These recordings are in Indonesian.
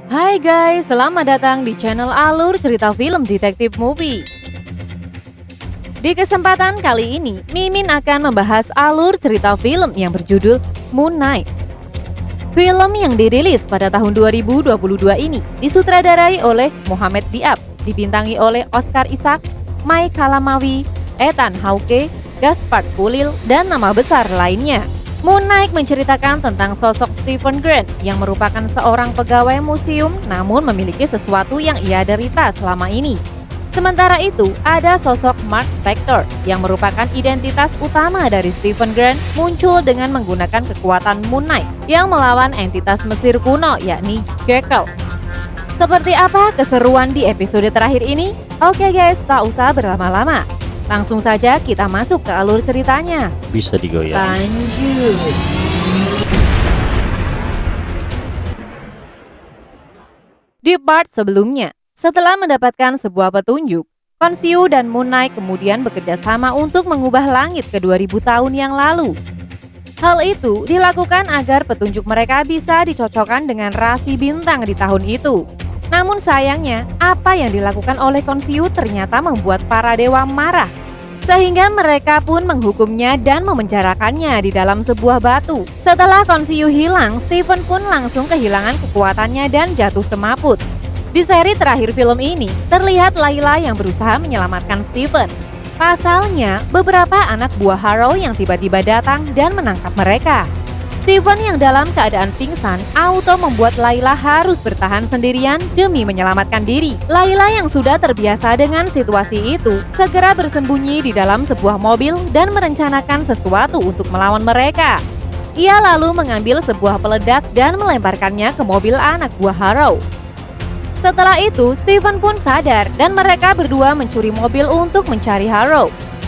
Hai guys, selamat datang di channel Alur Cerita Film Detektif Movie. Di kesempatan kali ini, Mimin akan membahas alur cerita film yang berjudul Moon Knight. Film yang dirilis pada tahun 2022 ini disutradarai oleh Mohamed Diab, dibintangi oleh Oscar Isaac, Mai Kalamawi, Ethan Hawke, Gaspard Ulliel, dan nama besar lainnya. Moon Knight menceritakan tentang sosok Stephen Grant yang merupakan seorang pegawai museum namun memiliki sesuatu yang ia derita selama ini. Sementara itu, ada sosok Mark Spector yang merupakan identitas utama dari Stephen Grant muncul dengan menggunakan kekuatan Moon Knight yang melawan entitas Mesir kuno yakni Jekyll. Seperti apa keseruan di episode terakhir ini? Oke guys, tak usah berlama-lama. Langsung saja kita masuk ke alur ceritanya. Bisa digoyang. Lanjut. Di part sebelumnya, setelah mendapatkan sebuah petunjuk, Khonshu dan Moon Knight kemudian bekerja sama untuk mengubah langit ke 2000 tahun yang lalu. Hal itu dilakukan agar petunjuk mereka bisa dicocokkan dengan rasi bintang di tahun itu. Namun sayangnya, apa yang dilakukan oleh Khonshu ternyata membuat para dewa marah. Sehingga mereka pun menghukumnya dan memenjarakannya di dalam sebuah batu. Setelah Khonshu hilang, Stephen pun langsung kehilangan kekuatannya dan jatuh semaput. Di seri terakhir film ini, terlihat Layla yang berusaha menyelamatkan Stephen. Pasalnya, beberapa anak buah Harrow yang tiba-tiba datang dan menangkap mereka. Stephen yang dalam keadaan pingsan auto membuat Layla harus bertahan sendirian demi menyelamatkan diri. Layla yang sudah terbiasa dengan situasi itu segera bersembunyi di dalam sebuah mobil dan merencanakan sesuatu untuk melawan mereka. Ia lalu mengambil sebuah peledak dan melemparkannya ke mobil anak buah Harrow. Setelah itu, Stephen pun sadar dan mereka berdua mencuri mobil untuk mencari Harrow.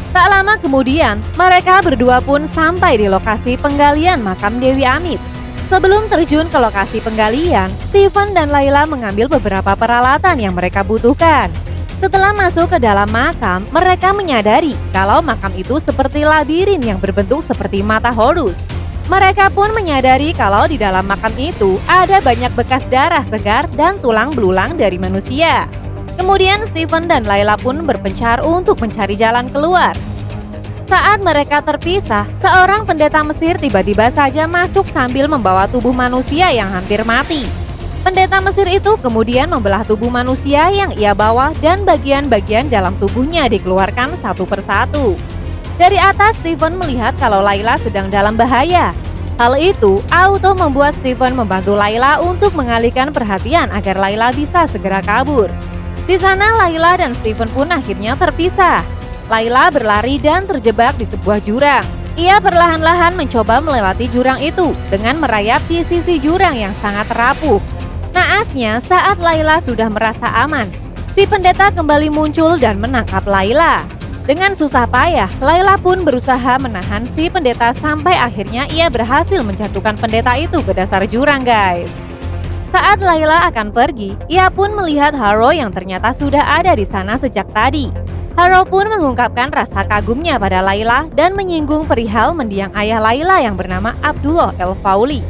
Tak lama kemudian, mereka berdua pun sampai di lokasi penggalian makam Dewi Amit. Sebelum terjun ke lokasi penggalian, Stephen dan Layla mengambil beberapa peralatan yang mereka butuhkan. Setelah masuk ke dalam makam, mereka menyadari kalau makam itu seperti labirin yang berbentuk seperti mata Horus. Mereka pun menyadari kalau di dalam makam itu ada banyak bekas darah segar dan tulang belulang dari manusia. Kemudian Stephen dan Layla pun berpencar untuk mencari jalan keluar. Saat mereka terpisah, seorang pendeta Mesir tiba-tiba saja masuk sambil membawa tubuh manusia yang hampir mati. Pendeta Mesir itu kemudian membelah tubuh manusia yang ia bawa dan bagian-bagian dalam tubuhnya dikeluarkan satu persatu. Dari atas, Stephen melihat kalau Layla sedang dalam bahaya. Hal itu auto membuat Stephen membantu Layla untuk mengalihkan perhatian agar Layla bisa segera kabur. Di sana Layla dan Stephen pun akhirnya terpisah. Layla berlari dan terjebak di sebuah jurang. Ia perlahan-lahan mencoba melewati jurang itu dengan merayap di sisi jurang yang sangat rapuh. Naasnya saat Layla sudah merasa aman, si pendeta kembali muncul dan menangkap Layla. Dengan susah payah, Layla pun berusaha menahan si pendeta sampai akhirnya ia berhasil menjatuhkan pendeta itu ke dasar jurang guys. Saat Layla akan pergi, ia pun melihat Harrow yang ternyata sudah ada di sana sejak tadi. Harrow pun mengungkapkan rasa kagumnya pada Layla dan menyinggung perihal mendiang ayah Layla yang bernama Abdullah El-Fauli.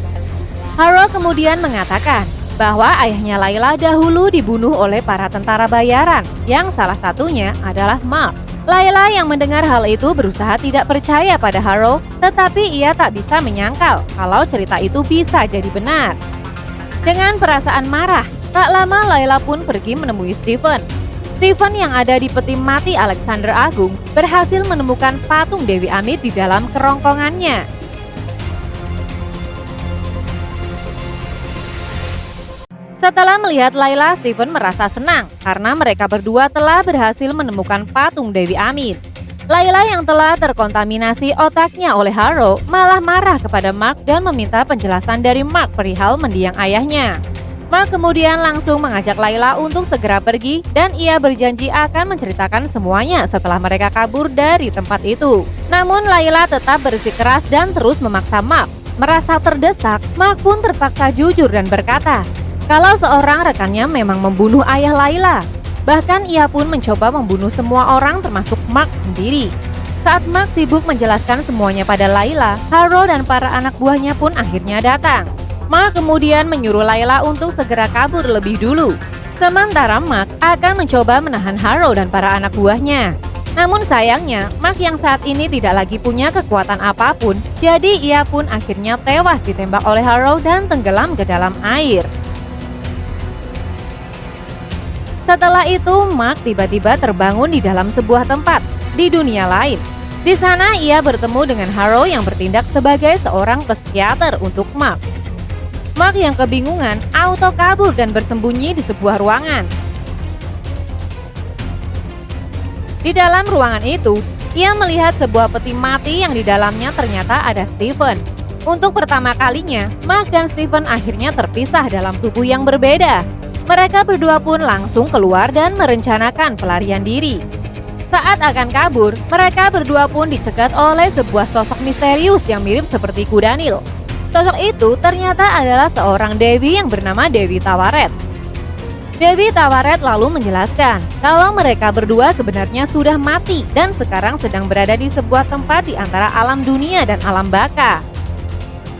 Harrow kemudian mengatakan bahwa ayahnya Layla dahulu dibunuh oleh para tentara bayaran, yang salah satunya adalah Mark. Layla yang mendengar hal itu berusaha tidak percaya pada Harrow, tetapi ia tak bisa menyangkal kalau cerita itu bisa jadi benar. Dengan perasaan marah, tak lama Layla pun pergi menemui Stephen. Stephen yang ada di peti mati Alexander Agung berhasil menemukan patung Dewi Amit di dalam kerongkongannya. Setelah melihat Layla, Stephen merasa senang karena mereka berdua telah berhasil menemukan patung Dewi Amit. Layla yang telah terkontaminasi otaknya oleh Harrow malah marah kepada Mark dan meminta penjelasan dari Mark perihal mendiang ayahnya. Mark kemudian langsung mengajak Layla untuk segera pergi dan ia berjanji akan menceritakan semuanya setelah mereka kabur dari tempat itu. Namun Layla tetap bersikeras dan terus memaksa Mark. Merasa terdesak, Mark pun terpaksa jujur dan berkata kalau seorang rekannya memang membunuh ayah Layla. Bahkan ia pun mencoba membunuh semua orang termasuk Mark sendiri. Saat Mark sibuk menjelaskan semuanya pada Layla, Harrow dan para anak buahnya pun akhirnya datang. Mark kemudian menyuruh Layla untuk segera kabur lebih dulu. Sementara Mark akan mencoba menahan Harrow dan para anak buahnya. Namun sayangnya, Mark yang saat ini tidak lagi punya kekuatan apapun, jadi ia pun akhirnya tewas ditembak oleh Harrow dan tenggelam ke dalam air. Setelah itu, Mark tiba-tiba terbangun di dalam sebuah tempat di dunia lain. Di sana ia bertemu dengan Harrow yang bertindak sebagai seorang psikiater untuk Mark. Mark yang kebingungan auto kabur dan bersembunyi di sebuah ruangan. Di dalam ruangan itu, ia melihat sebuah peti mati yang di dalamnya ternyata ada Stephen. Untuk pertama kalinya, Mark dan Stephen akhirnya terpisah dalam tubuh yang berbeda. Mereka berdua pun langsung keluar dan merencanakan pelarian diri. Saat akan kabur, mereka berdua pun dicegat oleh sebuah sosok misterius yang mirip seperti kuda Nil. Sosok itu ternyata adalah seorang dewi yang bernama Dewi Tawaret. Dewi Tawaret lalu menjelaskan kalau mereka berdua sebenarnya sudah mati dan sekarang sedang berada di sebuah tempat di antara alam dunia dan alam baka.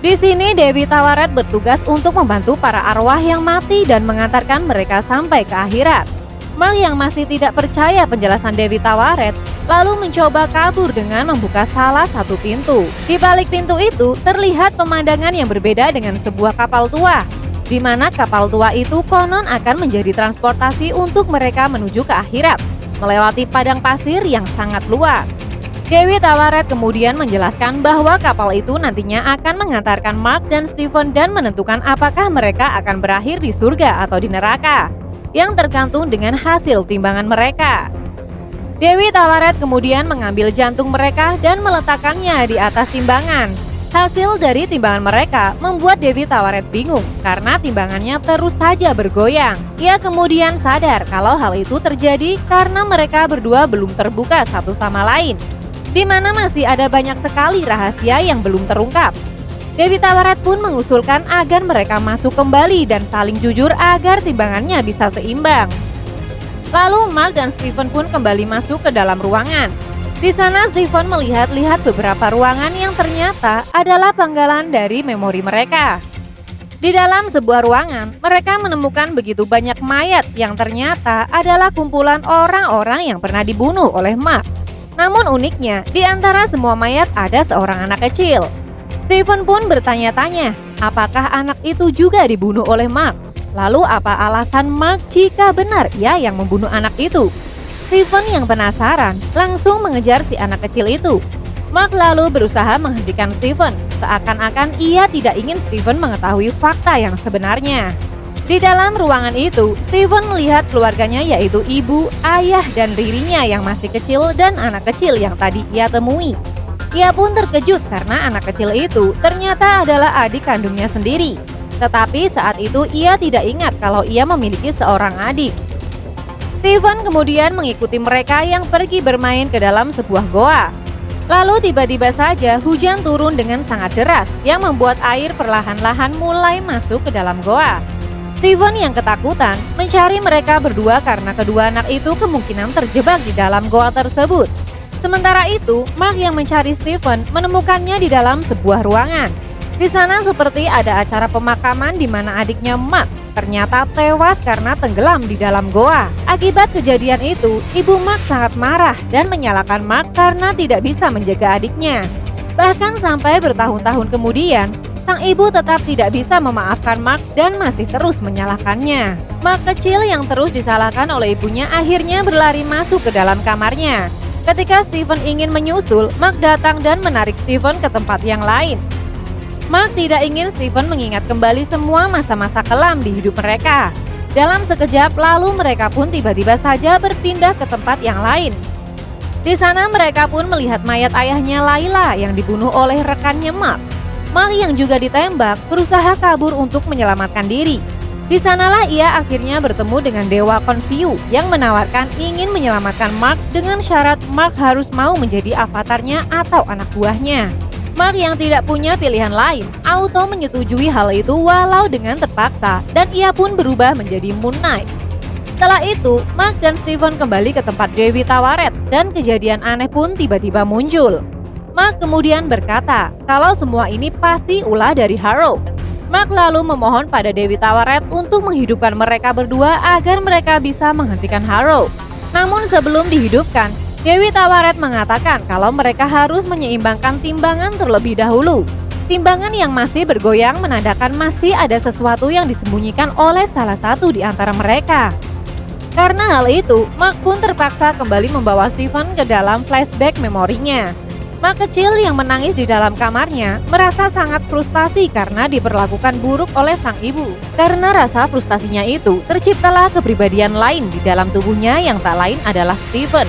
Di sini Dewi Tawaret bertugas untuk membantu para arwah yang mati dan mengantarkan mereka sampai ke akhirat. Mark yang masih tidak percaya penjelasan Dewi Tawaret lalu mencoba kabur dengan membuka salah satu pintu. Di balik pintu itu terlihat pemandangan yang berbeda dengan sebuah kapal tua, di mana kapal tua itu konon akan menjadi transportasi untuk mereka menuju ke akhirat, melewati padang pasir yang sangat luas. Dewi Tawaret kemudian menjelaskan bahwa kapal itu nantinya akan mengantarkan Mark dan Stephen dan menentukan apakah mereka akan berakhir di surga atau di neraka, yang tergantung dengan hasil timbangan mereka. Dewi Tawaret kemudian mengambil jantung mereka dan meletakkannya di atas timbangan. Hasil dari timbangan mereka membuat Dewi Tawaret bingung karena timbangannya terus saja bergoyang. Ia kemudian sadar kalau hal itu terjadi karena mereka berdua belum terbuka satu sama lain, di mana masih ada banyak sekali rahasia yang belum terungkap. Dewi Tawaret pun mengusulkan agar mereka masuk kembali dan saling jujur agar timbangannya bisa seimbang. Lalu Mark dan Stephen pun kembali masuk ke dalam ruangan. Di sana Stephen melihat-lihat beberapa ruangan yang ternyata adalah penggalan dari memori mereka. Di dalam sebuah ruangan, mereka menemukan begitu banyak mayat yang ternyata adalah kumpulan orang-orang yang pernah dibunuh oleh Mark. Namun uniknya, di antara semua mayat ada seorang anak kecil. Stephen pun bertanya-tanya, apakah anak itu juga dibunuh oleh Mark? Lalu apa alasan Mark jika benar ia yang membunuh anak itu? Stephen yang penasaran langsung mengejar si anak kecil itu. Mark lalu berusaha menghentikan Stephen, seakan-akan ia tidak ingin Stephen mengetahui fakta yang sebenarnya. Di dalam ruangan itu, Stephen melihat keluarganya yaitu ibu, ayah, dan ririnya yang masih kecil dan anak kecil yang tadi ia temui. Ia pun terkejut karena anak kecil itu ternyata adalah adik kandungnya sendiri. Tetapi saat itu ia tidak ingat kalau ia memiliki seorang adik. Stephen kemudian mengikuti mereka yang pergi bermain ke dalam sebuah goa. Lalu tiba-tiba saja hujan turun dengan sangat deras yang membuat air perlahan-lahan mulai masuk ke dalam goa. Stephen yang ketakutan mencari mereka berdua karena kedua anak itu kemungkinan terjebak di dalam goa tersebut. Sementara itu, Mark yang mencari Stephen menemukannya di dalam sebuah ruangan. Di sana seperti ada acara pemakaman di mana adiknya Mark ternyata tewas karena tenggelam di dalam goa. Akibat kejadian itu, ibu Mark sangat marah dan menyalahkan Mark karena tidak bisa menjaga adiknya. Bahkan sampai bertahun-tahun kemudian, sang ibu tetap tidak bisa memaafkan Mark dan masih terus menyalahkannya. Mark kecil yang terus disalahkan oleh ibunya akhirnya berlari masuk ke dalam kamarnya. Ketika Stephen ingin menyusul, Mark datang dan menarik Stephen ke tempat yang lain. Mark tidak ingin Stephen mengingat kembali semua masa-masa kelam di hidup mereka. Dalam sekejap lalu mereka pun tiba-tiba saja berpindah ke tempat yang lain. Di sana mereka pun melihat mayat ayahnya Layla yang dibunuh oleh rekannya Mark. Mark yang juga ditembak berusaha kabur untuk menyelamatkan diri. Di sanalah ia akhirnya bertemu dengan Dewa Khonshu yang menawarkan ingin menyelamatkan Mark dengan syarat Mark harus mau menjadi avatarnya atau anak buahnya. Mark yang tidak punya pilihan lain, auto menyetujui hal itu walau dengan terpaksa dan ia pun berubah menjadi Moon Knight. Setelah itu, Mark dan Stephen kembali ke tempat Dewi Tawaret dan kejadian aneh pun tiba-tiba muncul. Mark kemudian berkata kalau semua ini pasti ulah dari Harrow. Mark lalu memohon pada Dewi Tawaret untuk menghidupkan mereka berdua agar mereka bisa menghentikan Harrow. Namun sebelum dihidupkan, Dewi Tawaret mengatakan kalau mereka harus menyeimbangkan timbangan terlebih dahulu. Timbangan yang masih bergoyang menandakan masih ada sesuatu yang disembunyikan oleh salah satu di antara mereka. Karena hal itu, Mark pun terpaksa kembali membawa Steven ke dalam flashback memorinya. Mark kecil yang menangis di dalam kamarnya merasa sangat frustasi karena diperlakukan buruk oleh sang ibu. Karena rasa frustasinya itu, terciptalah kepribadian lain di dalam tubuhnya yang tak lain adalah Steven.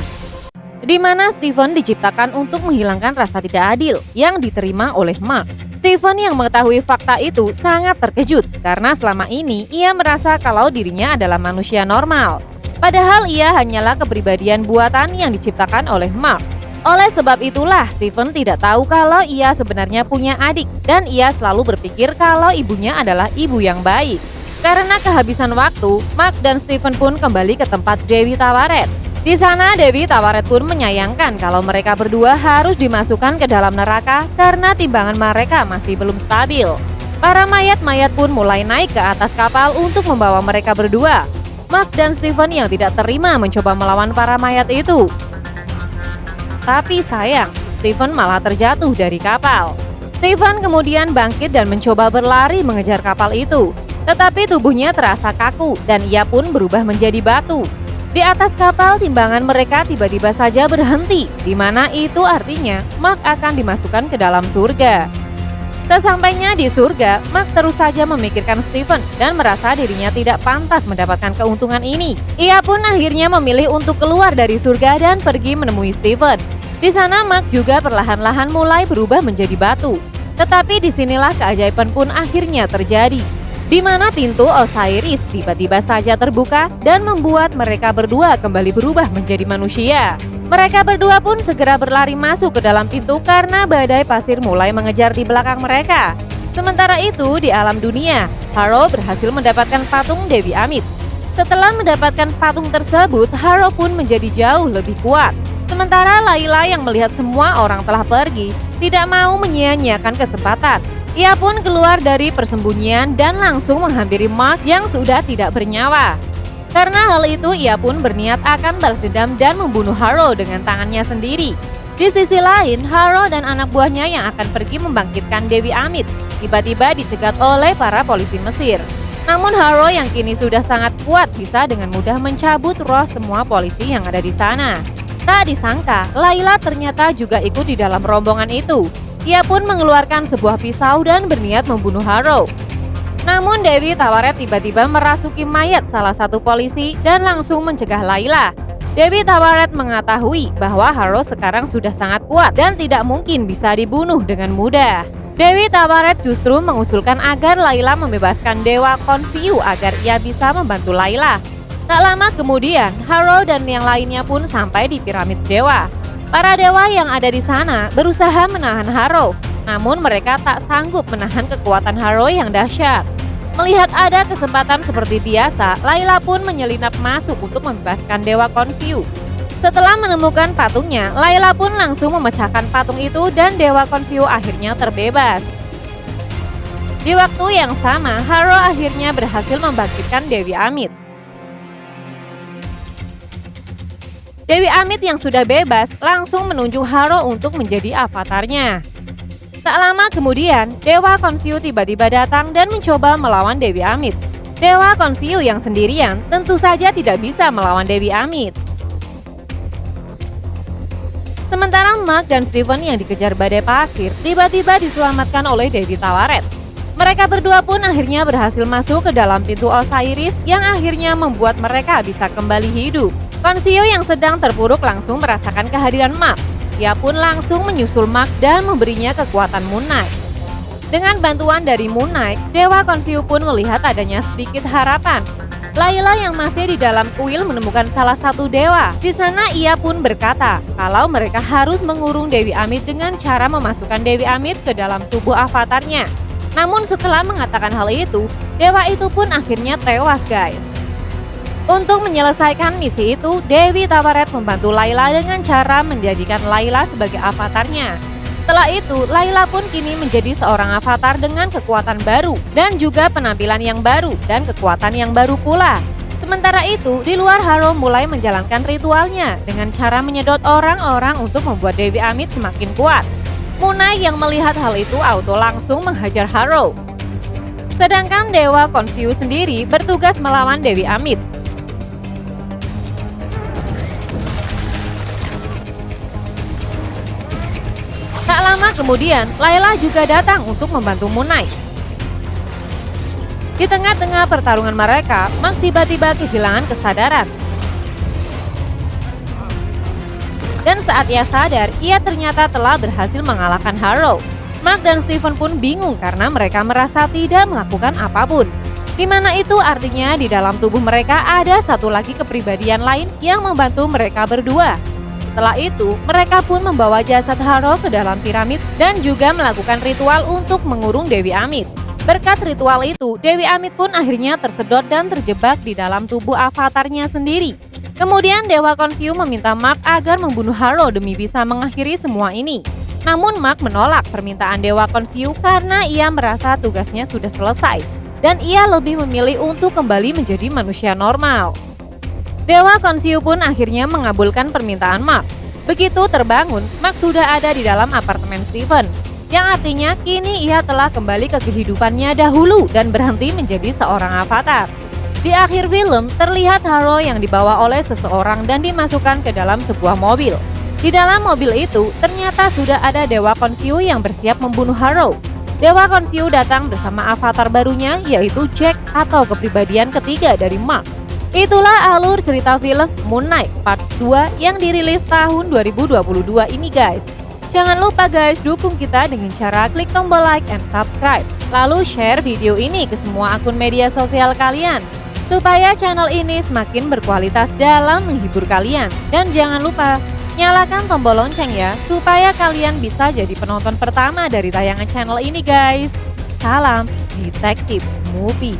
Di mana Steven diciptakan untuk menghilangkan rasa tidak adil yang diterima oleh Mark. Steven yang mengetahui fakta itu sangat terkejut karena selama ini ia merasa kalau dirinya adalah manusia normal. Padahal ia hanyalah kepribadian buatan yang diciptakan oleh Mark. Oleh sebab itulah Steven tidak tahu kalau ia sebenarnya punya adik dan ia selalu berpikir kalau ibunya adalah ibu yang baik. Karena kehabisan waktu, Mark dan Steven pun kembali ke tempat Dewi Tawaret. Di sana Dewi Tawaret pun menyayangkan kalau mereka berdua harus dimasukkan ke dalam neraka karena timbangan mereka masih belum stabil. Para mayat-mayat pun mulai naik ke atas kapal untuk membawa mereka berdua. Mark dan Steven yang tidak terima mencoba melawan para mayat itu. Tapi sayang, Steven malah terjatuh dari kapal. Steven kemudian bangkit dan mencoba berlari mengejar kapal itu. Tetapi tubuhnya terasa kaku dan ia pun berubah menjadi batu. Di atas kapal timbangan mereka tiba-tiba saja berhenti, di mana itu artinya Mark akan dimasukkan ke dalam surga. Sesampainya di surga, Mark terus saja memikirkan Steven dan merasa dirinya tidak pantas mendapatkan keuntungan ini. Ia pun akhirnya memilih untuk keluar dari surga dan pergi menemui Steven. Di sana Mark juga perlahan-lahan mulai berubah menjadi batu. Tetapi disinilah keajaiban pun akhirnya terjadi, di mana pintu Osiris tiba-tiba saja terbuka dan membuat mereka berdua kembali berubah menjadi manusia. Mereka berdua pun segera berlari masuk ke dalam pintu karena badai pasir mulai mengejar di belakang mereka. Sementara itu di alam dunia, Harrow berhasil mendapatkan patung Dewi Amit. Setelah mendapatkan patung tersebut, Harrow pun menjadi jauh lebih kuat. Sementara Layla yang melihat semua orang telah pergi, tidak mau menyia-nyiakan kesempatan. Ia pun keluar dari persembunyian dan langsung menghampiri Mark yang sudah tidak bernyawa. Karena hal itu, ia pun berniat akan balas dendam dan membunuh Harrow dengan tangannya sendiri. Di sisi lain, Harrow dan anak buahnya yang akan pergi membangkitkan Dewi Amit tiba-tiba dicegat oleh para polisi Mesir. Namun Harrow yang kini sudah sangat kuat bisa dengan mudah mencabut roh semua polisi yang ada di sana. Tak disangka, Layla ternyata juga ikut di dalam rombongan itu. Ia pun mengeluarkan sebuah pisau dan berniat membunuh Harrow. Namun Dewi Tawaret tiba-tiba merasuki mayat salah satu polisi dan langsung mencegah Layla. Dewi Tawaret mengetahui bahwa Harrow sekarang sudah sangat kuat dan tidak mungkin bisa dibunuh dengan mudah. Dewi Tawaret justru mengusulkan agar Layla membebaskan Dewa Khonshu agar ia bisa membantu Layla. Tak lama kemudian, Harrow dan yang lainnya pun sampai di piramid dewa. Para dewa yang ada di sana berusaha menahan Harrow, namun mereka tak sanggup menahan kekuatan Harrow yang dahsyat. Melihat ada kesempatan seperti biasa, Layla pun menyelinap masuk untuk membebaskan Dewa Khonshu. Setelah menemukan patungnya, Layla pun langsung memecahkan patung itu dan Dewa Khonshu akhirnya terbebas. Di waktu yang sama, Harrow akhirnya berhasil membangkitkan Dewi Amit. Dewi Amit yang sudah bebas langsung menunjuk Harrow untuk menjadi avatarnya. Tak lama kemudian, Dewa Khonshu tiba-tiba datang dan mencoba melawan Dewi Amit. Dewa Khonshu yang sendirian tentu saja tidak bisa melawan Dewi Amit. Sementara Mark dan Steven yang dikejar badai pasir tiba-tiba diselamatkan oleh Dewi Tawaret. Mereka berdua pun akhirnya berhasil masuk ke dalam pintu Osiris yang akhirnya membuat mereka bisa kembali hidup. Khonshu yang sedang terpuruk langsung merasakan kehadiran Mark. Ia pun langsung menyusul Mark dan memberinya kekuatan Moon Knight. Dengan bantuan dari Moon Knight, Dewa Khonshu pun melihat adanya sedikit harapan. Layla yang masih di dalam kuil menemukan salah satu dewa. Di sana ia pun berkata kalau mereka harus mengurung Dewi Amit dengan cara memasukkan Dewi Amit ke dalam tubuh avatarnya. Namun setelah mengatakan hal itu, dewa itu pun akhirnya tewas guys. Untuk menyelesaikan misi itu, Dewi Tawaret membantu Layla dengan cara menjadikan Layla sebagai avatarnya. Setelah itu, Layla pun kini menjadi seorang avatar dengan kekuatan baru dan juga penampilan yang baru dan kekuatan yang baru pula. Sementara itu, di luar Haro mulai menjalankan ritualnya dengan cara menyedot orang-orang untuk membuat Dewi Amit semakin kuat. Munai yang melihat hal itu auto langsung menghajar Haro. Sedangkan Dewa Khonshu sendiri bertugas melawan Dewi Amit. Tak lama kemudian, Layla juga datang untuk membantu Munai. Di tengah-tengah pertarungan mereka, Mark tiba-tiba kehilangan kesadaran. Dan saat ia sadar, ia ternyata telah berhasil mengalahkan Haro. Mark dan Steven pun bingung karena mereka merasa tidak melakukan apapun. Di mana itu artinya di dalam tubuh mereka ada satu lagi kepribadian lain yang membantu mereka berdua. Setelah itu, mereka pun membawa jasad Haro ke dalam piramid dan juga melakukan ritual untuk mengurung Dewi Amit. Berkat ritual itu, Dewi Amit pun akhirnya tersedot dan terjebak di dalam tubuh avatarnya sendiri. Kemudian Dewa Khonshu meminta Mark agar membunuh Haro demi bisa mengakhiri semua ini. Namun Mark menolak permintaan Dewa Khonshu karena ia merasa tugasnya sudah selesai dan ia lebih memilih untuk kembali menjadi manusia normal. Dewa Khonshu pun akhirnya mengabulkan permintaan Mark. Begitu terbangun, Mark sudah ada di dalam apartemen Steven, yang artinya kini ia telah kembali ke kehidupannya dahulu dan berhenti menjadi seorang avatar. Di akhir film, terlihat Haro yang dibawa oleh seseorang dan dimasukkan ke dalam sebuah mobil. Di dalam mobil itu, ternyata sudah ada Dewa Khonshu yang bersiap membunuh Haro. Dewa Khonshu datang bersama avatar barunya, yaitu Jack atau kepribadian ketiga dari Mark. Itulah alur cerita film Moon Knight Part 2 yang dirilis tahun 2022 ini guys. Jangan lupa guys, dukung kita dengan cara klik tombol like and subscribe. Lalu share video ini ke semua akun media sosial kalian, supaya channel ini semakin berkualitas dalam menghibur kalian. Dan jangan lupa nyalakan tombol lonceng ya, supaya kalian bisa jadi penonton pertama dari tayangan channel ini guys. Salam Detektif Movie.